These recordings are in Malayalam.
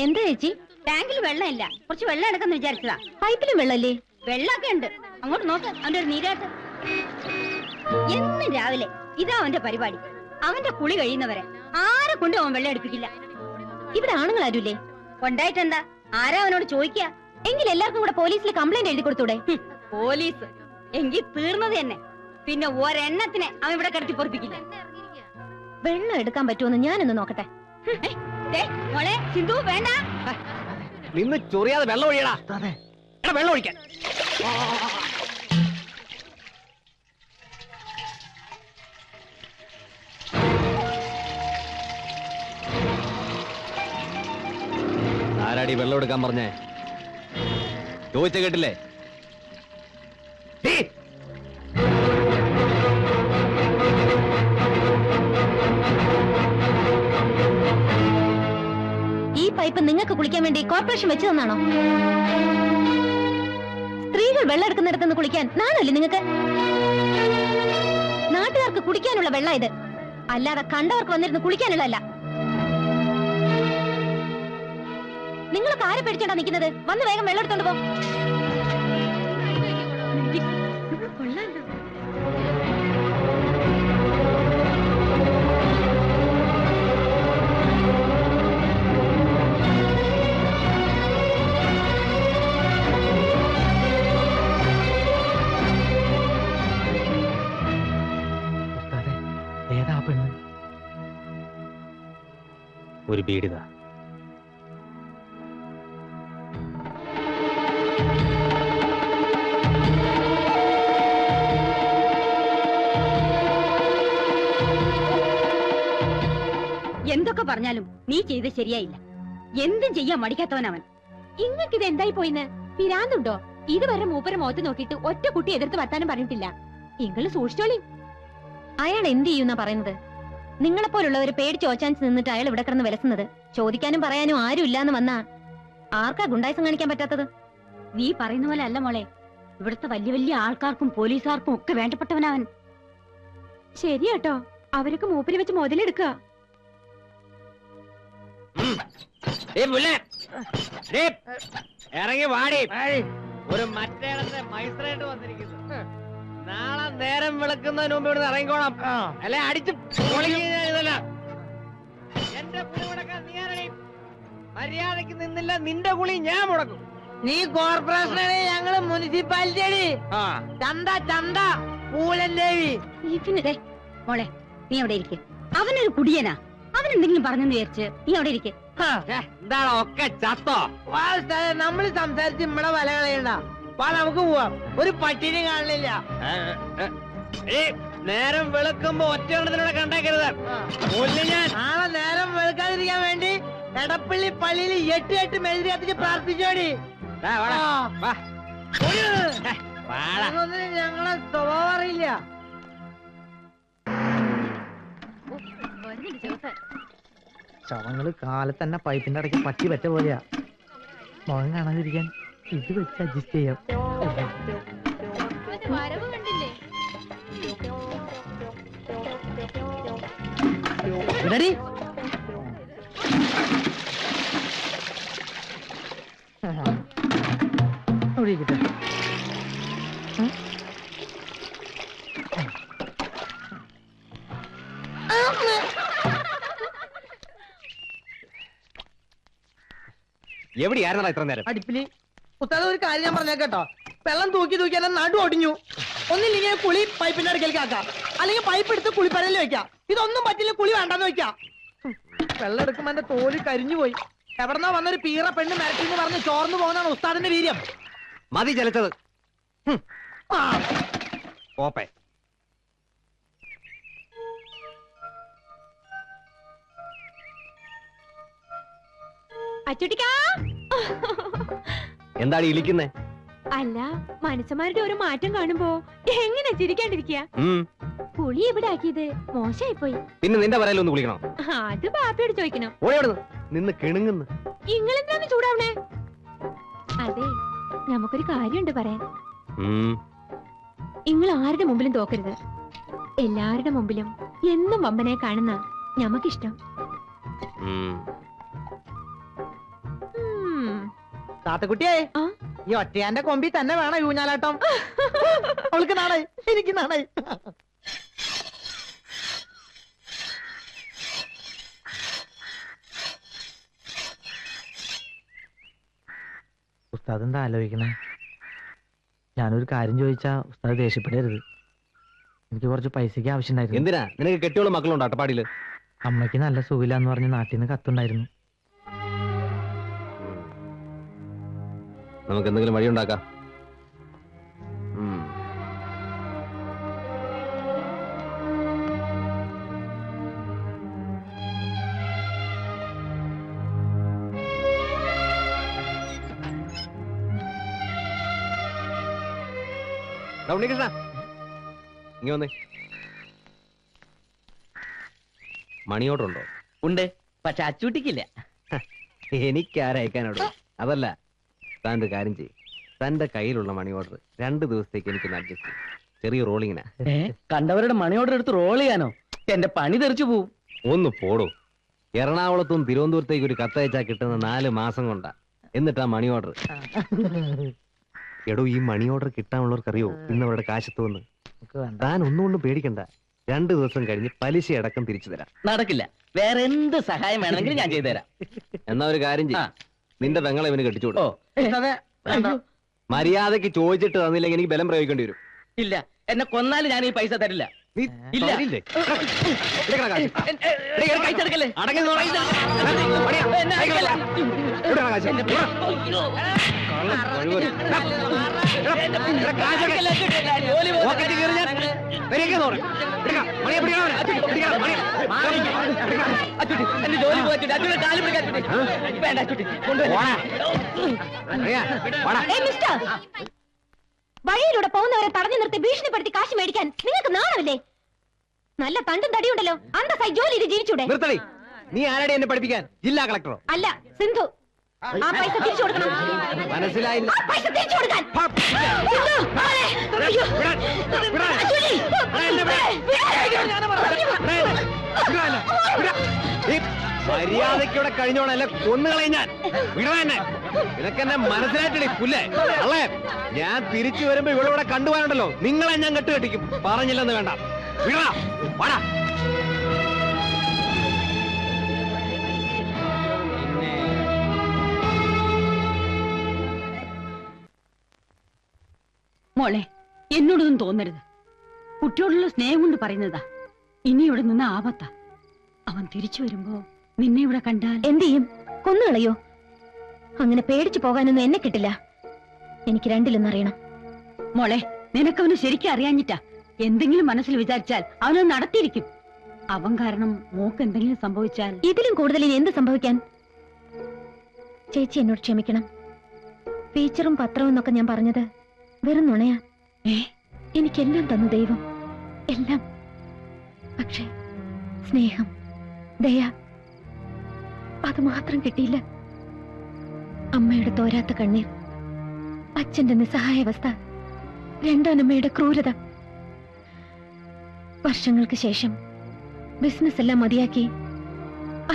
എന്താ ചേച്ചി? ടാങ്കിൽ വെള്ളമില്ല, കുറച്ച് വെള്ളം എടുക്കാന്ന് വിചാരിച്ചതാ. പൈപ്പിലും വെള്ളല്ലേ? വെള്ളമൊക്കെ ഉണ്ട്. അങ്ങോട്ട് നോക്ക്, അവന്റെ ഒരു നീരാട്ട്. എന്നും രാവിലെ ഇതാ അവന്റെ പരിപാടി. അവന്റെ കുളി കഴിയുന്നവരെ ആരെ കൊണ്ട് അവൻ വെള്ളം എടുപ്പിക്കില്ല. ഇവിടെ ആണുങ്ങൾ ആരുല്ലേ? ഉണ്ടായിട്ടെന്താ? ആരാ അവനോട് ചോദിക്കുക? എങ്കിൽ എല്ലാവർക്കും കൂടെ പോലീസിൽ കംപ്ലൈന്റ് എഴുതി കൊടുത്തൂടെ? പോലീസ് എങ്കിൽ തീർന്നത് തന്നെ. പിന്നെ ഒരെണ്ണത്തിനെ അവൻ ഇവിടെ കിടത്തി പൊറപ്പിക്കില്ല. വെള്ളം എടുക്കാൻ പറ്റുമെന്ന് ഞാനൊന്ന് നോക്കട്ടെ. മോളെ സിന്ധു, വേണ്ട, നിന്ന് ചൊറിയാതെ വെള്ളം ഒഴിയടാ. വെള്ളം ഒഴിക്കാൻ ആരാടി വെള്ളം എടുക്കാൻ പറഞ്ഞേ? ചോദിച്ച കേട്ടില്ലേ? ഈ പൈപ്പ് നിങ്ങൾക്ക് കുളിക്കാൻ വേണ്ടി കോർപ്പറേഷൻ വെച്ചു തന്നാണോ? സ്ത്രീകൾ വെള്ളം എടുക്കുന്നിടത്തുനിന്ന് കുളിക്കാൻ നാണല്ലേ നിങ്ങൾക്ക്? നാട്ടുകാർക്ക് കുടിക്കാനുള്ള വെള്ളം ഇത്, അല്ലാതെ കണ്ടവർക്ക് വന്നിരുന്ന് കുളിക്കാനുള്ളതല്ല. നിങ്ങളൊക്കെ ആരെ പേടിച്ചോണ്ടാ നിൽക്കുന്നത്? വന്ന് വേഗം വെള്ളം എടുത്തോണ്ട് പോ. ഏതാ പെണ്ണ്? ഒരു ബീഡിത. എന്തൊക്കെ പറഞ്ഞാലും നീ ചെയ്ത് ശരിയായില്ല. എന്തും ചെയ്യാൻ മടിക്കാത്തവനവൻ. ഇങ്ങക്കിത് എന്തായി പോയിന്ന്? പിരാന്തുണ്ടോ? ഇതുവരെ മൂപ്പരെ മുഖത്ത് നോക്കിയിട്ട് ഒറ്റ കുട്ടി എതിർത്ത് വർത്താനം പറഞ്ഞിട്ടില്ല. നിങ്ങൾ സൂക്ഷിച്ചോളി. അയാൾ എന്ത് ചെയ്യുന്ന പറയുന്നത്? നിങ്ങളെപ്പോലുള്ളവര് പേടിച്ച് ഓച്ചാൻസ് നിന്നിട്ട് അയാൾ ഇവിടെ കിടന്ന് വിലസുന്നത്. ചോദിക്കാനും പറയാനും ആരും ഇല്ലാന്ന് വന്നാ ആർക്കാ ഗുണ്ടായിസം കാണിക്കാൻ പറ്റാത്തത്? നീ പറയുന്ന പോലെ അല്ല മോളെ. ഇവിടുത്തെ വലിയ വലിയ ആൾക്കാർക്കും പോലീസുകാർക്കും ഒക്കെ വേണ്ടപ്പെട്ടവനവൻ. ശരിയാട്ടോ, അവരൊക്കെ മൂപ്പര് വെച്ച് മുതലെടുക്കുക. ഇറങ്ങി വാടി. ഒരു മറ്റേടത്തെ മൈസ്ട്രേറ്റ് വന്നിരിക്കുന്നു. നാളെ നേരം വിളക്കുന്നതിന് മുമ്പ് ഇവിടുന്ന് ഇറങ്ങിക്കോണം, അല്ലെ അടിച്ച് പൊളിക്കുന്നതല്ല. എന്റെ കുളി മുടക്കാൻ നീ ആരടി? മര്യാദക്ക് നിന്നില്ല, നിന്റെ കുളി ഞാൻ മുടക്കും. നീ കോർപ്പറേഷനാണ്, ഞങ്ങള് മുനിസിപ്പാലിറ്റി അടി. ചന്ത ചന്ത പൂലൻ ദേവി. മോളെ നീ അവിടെ ഇരിക്കെ. അവനൊരു കുടിയനാ. അവനെന്തെങ്കിലും പറഞ്ഞെന്ന് വിചാരിച്ച് നീ അവിടെ ഇരിക്കെ. എന്താണ് ഒക്കെ ചത്തോ? നമ്മള് സംസാരിച്ച് നമ്മടെ വല കളയണ്ട. നമുക്ക് പോവാം. ഒരു പട്ടിനെ കാണില്ല. നേരം വെളുക്കുമ്പോ ഒറ്റയെണ്ണത്തിലൂടെ കണ്ടേക്കരുത്. നാളെ നേരം വെളുക്കാതിരിക്കാൻ വേണ്ടി എടപ്പള്ളി പള്ളിയിൽ 8 മെഴുതി കത്തിച്ച് പ്രാർത്ഥിച്ചോടി. ഞങ്ങളെ സ്വഭാവം അറിയില്ല. ശവങ്ങള് കാലത്ത് തന്നെ പൈപ്പിന്റെ ഇടയ്ക്ക് പറ്റി പറ്റ പോലെയാ. മുഖം കാണാതിരിക്കാൻ ഇത് വെച്ച് അഡ്ജസ്റ്റ് ചെയ്യാം. എവിടെയായിരുന്നടാ ഇത്ര നേരം? അടുപ്പില്. ഉസ്താദ് ഒരു കാര്യം ഞാൻ പറഞ്ഞേട്ടോ, വെള്ളം തൂക്കി തൂക്കി എന്നെ നടു ഒടിഞ്ഞു. ഒന്നില്ലെങ്കിൽ കുളി പൈപ്പിന്റെ അടുക്കലേക്ക് ആക്കാം, അല്ലെങ്കിൽ പൈപ്പ് എടുത്ത് കുളിപ്പരയിൽ വെക്കാം. ഇതൊന്നും പറ്റില്ല, കുളി വേണ്ടെന്ന് വെക്കാം. വെള്ളം എടുക്കുമ്പോ എന്റെ തോല് കരിഞ്ഞു പോയി. എവിടെന്നാ വന്നൊരു പീറ പെണ്ണ് മരത്തിന്ന് പറഞ്ഞ് ചോർന്നു പോകുന്നതാണ് ഉസ്താദിന്റെ വീര്യം. മതി ചലിച്ചത്. പോപ്പേ. എന്താണ് ഇളിക്കുന്നേ? അല്ല, മനുഷ്യന്മാരുടെ ഒരു മാറ്റം കാണുമ്പോ എങ്ങനെ ചിരിക്കാണ്ടിരിക്കുക? കുളി എവിടെ ആക്കിയത്? മോശമായി പോയി. പിന്നെ നിന്റെ പറയലൊന്ന് കുളിക്കണോ? അത് ബാപ്പയോട് ചോദിക്കണം. നിന്ന് കിണുങ്ങുന്നു. നിങ്ങളെന്താണ് ചൂടാവണേ? അതെ, നമുക്കൊരു കാര്യമുണ്ട് പറയാൻ. നിങ്ങൾ ആരുടെ മുമ്പിലും തോക്കരുത്. എല്ലാവരുടെ മുമ്പിലും എന്നും വമ്പനെ കാണുന്ന ഞമ്മക്കിഷ്ടം. താത്തക്കുട്ടിയെ ആ? ഈ ഒറ്റയാന്റെ കൊമ്പി തന്നെ വേണം ഊഞ്ഞാലാട്ടം. അവൾക്ക് നാണായി, എനിക്ക് നാണായി. ഉസ്താദ് എന്താ ആലോചിക്കണേ? ഞാനൊരു കാര്യം ചോദിച്ചാ ഉസ്താദ് ദേഷ്യപ്പെടരുത്. എനിക്ക് കുറച്ച് പൈസക്ക് ആവശ്യമുണ്ടായിരുന്നു. എന്തിനാ നിനക്ക് കെട്ടിയോളും മക്കളുണ്ടോ അട്ടപ്പാടിയില്? അമ്മയ്ക്ക് നല്ല സുഖമില്ലാന്ന് പറഞ്ഞ് നാട്ടിൽ നിന്ന് കത്തുണ്ടായിരുന്നു. നമുക്ക് എന്തെങ്കിലും വഴി ഉണ്ടാക്കാം. ഉണ്ണികൃഷ്ണ ഇങ്ങ വന്നേ. മണി ഓർഡർ ഉണ്ടോ? ഉണ്ട്, പക്ഷെ അച്ചൂട്ടിക്കില്ല. എനിക്കാരയക്കാനോട്. അതല്ല, താൻ ഒരു കാര്യം ചെയ്യും. തന്റെ കയ്യിലുള്ള മണി ഓർഡർ 2 ദിവസത്തേക്ക് എനിക്കൊന്ന് അഡ്ജസ്റ്റ് ചെയ്യും. ചെറിയ റോളിങ്ങിനാ. കണ്ടവരുടെ മണി ഓർഡർ എടുത്ത് റോൾ ചെയ്യാനോ? എന്റെ പണി തെറിച്ചു പോവും. ഒന്ന് പോടോ. എറണാകുളത്തും തിരുവനന്തപുരത്തേക്ക് ഒരു കത്തയച്ചാ കിട്ടുന്ന 4 മാസം കൊണ്ടാ. എന്നിട്ടാ മണി ഓർഡർ. എടോ, ഈ മണി ഓർഡർ കിട്ടാനുള്ളവർക്കറിയോ ഇന്ന് അവരുടെ കാശത്തുവന്ന്? താൻ ഒന്നുകൊണ്ടും പേടിക്കണ്ട. 2 ദിവസം കഴിഞ്ഞ് പലിശ അടക്കം തിരിച്ചു തരാം. നടക്കില്ല. വേറെ എന്ത് സഹായം വേണമെങ്കിലും ഞാൻ ചെയ്തു തരാം. എന്നാ ഒരു കാര്യം ചെയ്യും, നിന്റെ പെങ്ങളെ ഇവന് കെട്ടിച്ചു ഓ കൊടുക്കും. മര്യാദക്ക് ചോദിച്ചിട്ട് തന്നില്ലെങ്കിൽ എനിക്ക് ബലം പ്രയോഗിക്കേണ്ടി വരും. ഇല്ല, എന്നെ കൊന്നാലും ഞാൻ ഈ പൈസ തരില്ല. നീ ഇല്ല. തരില്ലേ? എടുക്കടാ കാശ്. കൈച്ചെടുക്കല്ലേ? അടങ്ങി നിന്നോളാം. എന്നെ അടിക്കല്ലേ? എടുക്കടാ കാശ്. എന്നെ അടിക്കല്ലേ? ജോലി പോകുന്ന പോക്കറ്റ് കീറി ഞാൻ വരികയ്ക്ക് നോക്ക്. എടുക്കാം. മണിയെ പിടിക്കണം അവനെ. പിടിക്കണം. മണിയെ. അച്ചൂട്ടി, എന്റെ ജോലി പോയിട്ട് അച്ചൂട്ടി കാലം പിടിക്കാൻ വേണ്ട. അച്ചൂട്ടി പോടാ. മണിയാ, പോടാ. വഴിയിലൂടെ പോകുന്നവരെ തടഞ്ഞു നിർത്തി ഭീഷണിപ്പെടുത്തി കാശ് മേടിക്കാൻ നിങ്ങൾക്ക് നാണമില്ലേ? നല്ല തണ്ടും തടിയുണ്ടല്ലോ, അന്തസ്സായി ജോലി ചെയ്ത് ജീവിച്ചൂടെ? നിർത്തടി. നീ ആരാടി എന്നെ പഠിപ്പിക്കാൻ? ജില്ലാ കളക്ടറോ? അല്ല, സിന്ധു. ആ പൈസ തിരിച്ചു കൊടുക്കണം. മനസ്സിലായില്ല. ആ പൈസ തിരിച്ചു കൊടുക്കാൻ. സിന്ധു, മോളെ. അയ്യോ. അശ്വിനി. മര്യാദയ്ക്കൂടെ കഴിഞ്ഞോണല്ലേ കൊന്നുകളെ ഞാൻ. വിടണ എന്നെ. നിനക്കെന്നെ മനസ്സിലായിട്ടേ പുല്ലേ അല്ലേ? ഞാൻ തിരിച്ചു വരുമ്പോ ഇവളിവിടെ കണ്ടുപോകാനുണ്ടല്ലോ, നിങ്ങളെ ഞാൻ കെട്ടുകെട്ടിക്കും. പറഞ്ഞില്ലെന്ന് വേണ്ട. വിടണ. വാടാ. മോളെ, എന്നോടൊന്നും തോന്നരുത്. കുട്ടിയോടുള്ള സ്നേഹം കൊണ്ട് പറയുന്നതാ. ഇനി ഇവിടെ നിന്ന് ആപത്താ. അവൻ തിരിച്ചു വരുമ്പോ നിന്നെ ഇവിടെ കണ്ടാൽ എന്ത് ചെയ്യും? കൊന്നുകളയോ? അങ്ങനെ പേടിച്ചു പോകാനൊന്നും എന്നെ കിട്ടില്ല. എനിക്ക് രണ്ടിലൊന്നറിയണം. മോളെ, നിനക്കവന് ശരിക്കും അറിയാഞ്ഞിട്ടാ. എന്തെങ്കിലും മനസ്സിൽ വിചാരിച്ചാൽ അവനത് നടത്തിയിരിക്കും. അവൻ കാരണം മോക്ക് എന്തെങ്കിലും സംഭവിച്ചാൽ ഇതിലും കൂടുതൽ ഇനി എന്ത് സംഭവിക്കാൻ? ചേച്ചി എന്നോട് ക്ഷമിക്കണം. ഫീച്ചറും പത്രവും എന്നൊക്കെ ഞാൻ പറഞ്ഞത് വെറും നുണയാ. എനിക്കെല്ലാം തന്നു ദൈവം, എല്ലാം. പക്ഷേ സ്നേഹം, ദയ, അത് മാത്രം കിട്ടിയില്ല. അമ്മയുടെ തോരാത്ത കണ്ണീർ, അച്ഛന്റെ നിസ്സഹായാവസ്ഥ, രണ്ടാനമ്മയുടെ ക്രൂരത. വർഷങ്ങൾക്ക് ശേഷം ബിസിനസ് എല്ലാം മതിയാക്കി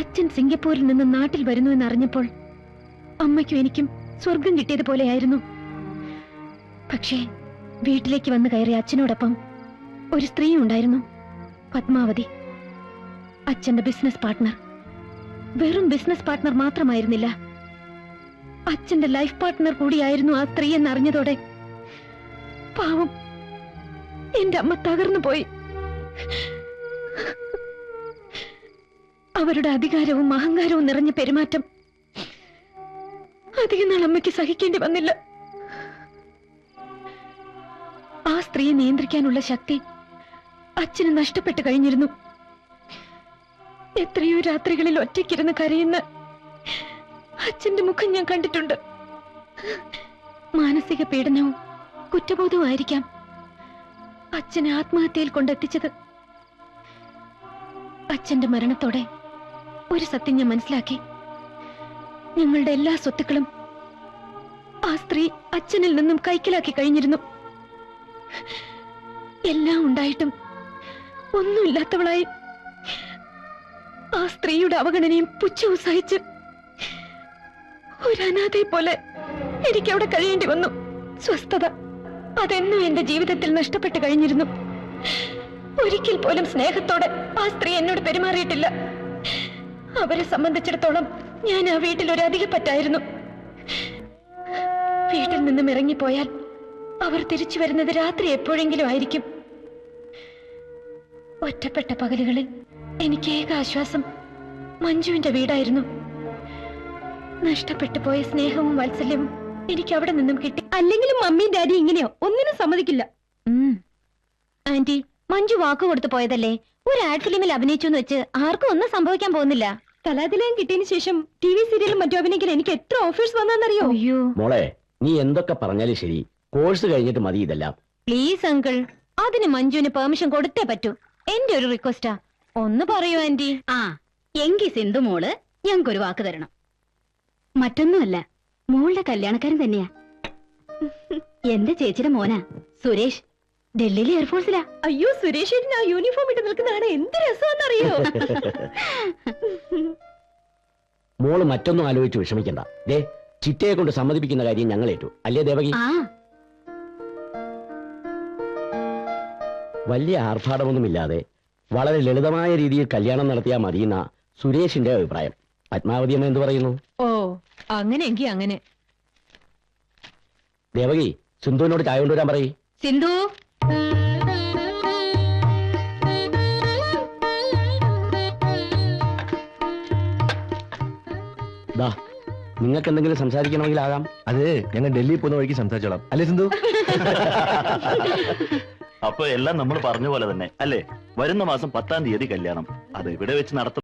അച്ഛൻ സിംഗപ്പൂരിൽ നിന്ന് നാട്ടിൽ വരുന്നു എന്നറിഞ്ഞപ്പോൾ അമ്മയ്ക്കും എനിക്കും സ്വർഗം കിട്ടിയതുപോലെയായിരുന്നു. പക്ഷേ വീട്ടിലേക്ക് വന്നു കയറിയ അച്ഛനോടൊപ്പം ഒരു സ്ത്രീ ഉണ്ടായിരുന്നു, പത്മാവതി. അച്ഛന്റെ ബിസിനസ് പാർട്ട്ണർ. വെറും ബിസിനസ് പാർട്ട്ണർ മാത്രമായിരുന്നില്ല, അച്ഛന്റെ ലൈഫ് പാർട്ട്ണർ കൂടിയായിരുന്നു ആ സ്ത്രീ എന്നറിഞ്ഞതോടെ പാവം എന്റെ അമ്മ തകർന്നു പോയി. അവരുടെ അധികാരവും അഹങ്കാരവും നിറഞ്ഞ പെരുമാറ്റം അധികം നാൾ അമ്മയ്ക്ക് സഹിക്കേണ്ടി വന്നില്ല. ആ സ്ത്രീയെ നിയന്ത്രിക്കാനുള്ള ശക്തി അച്ഛന് നഷ്ടപ്പെട്ടു കഴിഞ്ഞിരുന്നു. എത്രയോ രാത്രികളിൽ ഒറ്റയ്ക്കിരുന്ന് കരയുന്ന അച്ഛന്റെ മുഖം ഞാൻ കണ്ടിട്ടുണ്ട്. മാനസിക പീഡനവും കുറ്റബോധവും ആയിരിക്കാം അച്ഛനെ ആത്മഹത്യയിൽ കൊണ്ടെത്തിച്ചത്. അച്ഛന്റെ മരണത്തോടെ ഒരു സത്യം ഞാൻ മനസ്സിലാക്കി. ഞങ്ങളുടെ എല്ലാ സ്വത്തുക്കളും ആ സ്ത്രീ അച്ഛനിൽ നിന്നും കൈക്കലാക്കി കഴിഞ്ഞിരുന്നു. എല്ലാം ഉണ്ടായിട്ടും ഒന്നുമില്ലാത്തവളായി ആ സ്ത്രീയുടെ അവഗണനയും പുച്ഛവും സഹിച്ച് ഒരു അനാഥയെ പോലെ എനിക്ക് അവിടെ കഴിയേണ്ടി വന്നു. സ്വസ്ഥത അതെന്നും എന്റെ ജീവിതത്തിൽ നഷ്ടപ്പെട്ടു കഴിഞ്ഞിരുന്നു. ഒരിക്കൽ പോലും സ്നേഹത്തോടെ ആ സ്ത്രീ എന്നോട് പെരുമാറിയിട്ടില്ല. അവരെ സംബന്ധിച്ചിടത്തോളം ഞാൻ ആ വീട്ടിൽ ഒരു അധികപ്പറ്റായിരുന്നു. വീട്ടിൽ നിന്നും ഇറങ്ങിപ്പോയാൽ അവർ തിരിച്ചു വരുന്നത് രാത്രി എപ്പോഴെങ്കിലും ആയിരിക്കും. ഒറ്റപ്പെട്ട പകലുകളിൽ എനിക്ക് ഏക ആശ്വാസം മഞ്ജുവിന്റെ വീടായിരുന്നു. നഷ്ടപ്പെട്ടു പോയ സ്നേഹവും വാത്സല്യവും എനിക്ക് അവിടെ നിന്നും കിട്ടി. അല്ലെങ്കിലും മമ്മിയും ഡാഡി ഇങ്ങനെയോ ഒന്നിനും സമ്മതിക്കില്ല. ആന്റി, മഞ്ജു വാക്ക് കൊടുത്തു പോയതല്ലേ. ഒരു ആഡ് ഫിലിമിൽ അഭിനയിച്ചു എന്ന് വെച്ച് ആർക്കും ഒന്നും സംഭവിക്കാൻ പോകുന്നില്ല. കലാതിലയം കിട്ടിയതിനു ശേഷം TV സീരിയലും മറ്റു അഭിനയിക്കാൻ എനിക്ക് എത്ര ഓഫേഴ്സ് വന്നറിയോ? അയ്യോ മോളെ, നീ എന്തൊക്കെ പറഞ്ഞാലും ശരി, കോഴ്സ് കഴിഞ്ഞിട്ട് മതി ഇതെല്ലാം. പ്ലീസ് അങ്കിൾ, അതിന് മഞ്ജുവിന് പെർമിഷൻ കൊടുത്തേ പറ്റൂ. എന്റെ ഒരു റിക്വസ്റ്റാ, ഒന്ന് പറയൂ ആന്റി. ആ എങ്കി സിന്ധു മോള് ഞങ്ങൾക്കൊരു വാക്ക് തരണം. മറ്റൊന്നുമല്ല, മോളുടെ കല്യാണക്കാരൻ തന്നെയാ. എന്റെ ചേച്ചിയുടെ മോനാ സുരേഷ്, ഡൽഹിയിലെ എയർഫോഴ്സിലാ. അയ്യോ, സുരേഷ് ആ യൂണിഫോം ഇട്ട് നിൽക്കുന്നതാണ് എന്ത് രസമാണെന്നറിയോ? മോള് മറ്റൊന്നും ആലോചിച്ച് വിഷമിക്കണ്ട. ദേ, ചിറ്റയെ കൊണ്ട് സമ്മതിപ്പിക്കുന്ന കാര്യം ഞങ്ങൾ ഏറ്റു. അല്ലേ ദേവകി? വലിയ ആർഭാടമൊന്നുമില്ലാതെ വളരെ ലളിതമായ രീതിയിൽ കല്യാണം നടത്തിയാൽ മതിയെന്ന സുരേഷിന്റെ അഭിപ്രായം. പത്മാവതി അമ്മ എന്ത് പറയുന്നു? ഓ, അങ്ങനെയെങ്കി അങ്ങനെ. ദേവകി, സിന്ധുവിനോട് ചായ കൊണ്ടുവരാൻ പറയ്. സിന്ധു, ദാ, നിങ്ങൾക്ക് എന്തെങ്കിലും സംസാരിക്കണമെങ്കിൽ ആകാം. അത് ഞങ്ങൾ ഡൽഹി പോകുന്ന വഴിക്ക് സംസാരിച്ചോളാം. അല്ലേ സിന്ധു? അപ്പൊ എല്ലാം നമ്മൾ പറഞ്ഞ പോലെ തന്നെ അല്ലേ? വരുന്ന മാസം 10-ാം തീയതി കല്യാണം. അത് ഇവിടെ വെച്ച് നടത്തും.